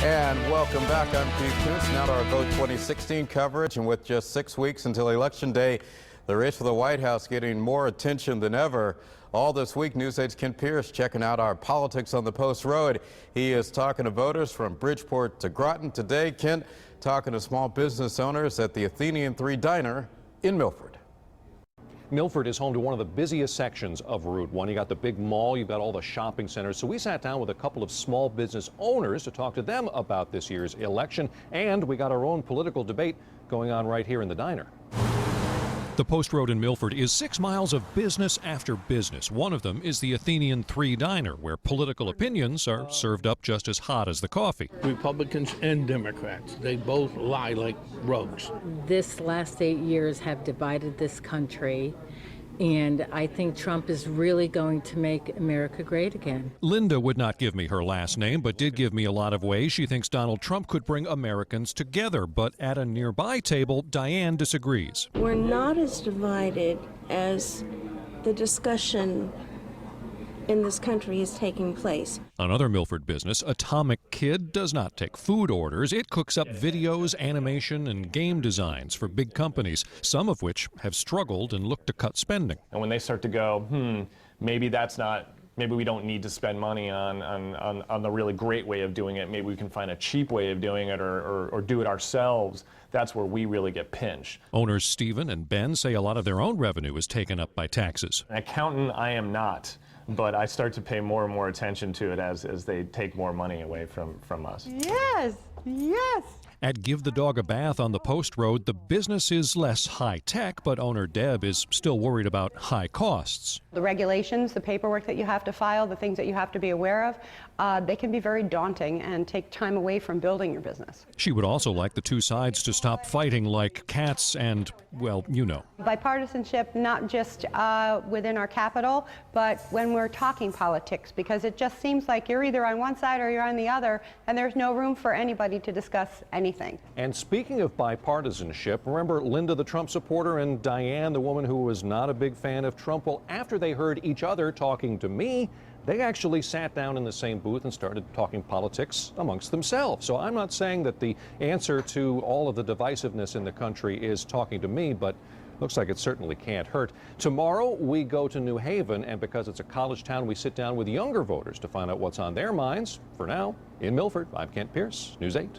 And welcome back. I'm Keith Coons. Now to our Vote 2016 coverage. And with just 6 weeks until Election Day, the race for the White House getting more attention than ever. All this week, News 8's Ken Pierce checking out our politics on the Post Road. He is talking to voters from Bridgeport to Groton. Today, Kent talking to small business owners at the Athenian 3 Diner in Milford. Milford is home to one of the busiest sections of Route 1. You got the big mall, you've got all the shopping centers. So we sat down with a couple of small business owners to talk to them about this year's election. And we got our own political debate going on right here in the diner. The Post Road in Milford is 6 miles of business after business. One of them is the Athenian 3 Diner, where political opinions are served up just as hot as the coffee. Republicans and Democrats, they both lie like rogues. This last 8 years have divided this country, and I think Trump is really going to make America great again. Linda would not give me her last name, but did give me a lot of ways she thinks Donald Trump could bring Americans together. But at a nearby table, Diane disagrees. We're not as divided as the discussion in this country is taking place. Another Milford business, Atomic Kid, does not take food orders. It cooks up videos, animation, and game designs for big companies, some of which have struggled and look to cut spending. And when they start to go, maybe we don't need to spend money on the really great way of doing it. Maybe we can find a cheap way of doing it or do it ourselves. That's where we really get pinched. Owners Stephen and Ben say a lot of their own revenue is taken up by taxes. An accountant, I am not, but I start to pay more and more attention to it as they take more money away from us. Yes, yes. At Give the Dog a Bath on the Post Road, the business is less high-tech, but owner Deb is still worried about high costs. The regulations, the paperwork that you have to file, the things that you have to be aware of, they can be very daunting and take time away from building your business. She would also like the two sides to stop fighting like cats and, well, you know. Bipartisanship, not just within our capital, but when we're talking politics, because it just seems like you're either on one side or you're on the other, and there's no room for anybody to discuss anything. And speaking of bipartisanship, remember Linda, the Trump supporter, and Diane, the woman who was not a big fan of Trump? Well, after they heard each other talking to me, they actually sat down in the same booth and started talking politics amongst themselves. So I'm not saying that the answer to all of the divisiveness in the country is talking to me, but looks like it certainly can't hurt. Tomorrow, we go to New Haven, and because it's a college town, we sit down with younger voters to find out what's on their minds. For now, in Milford, I'm Kent Pierce, News 8.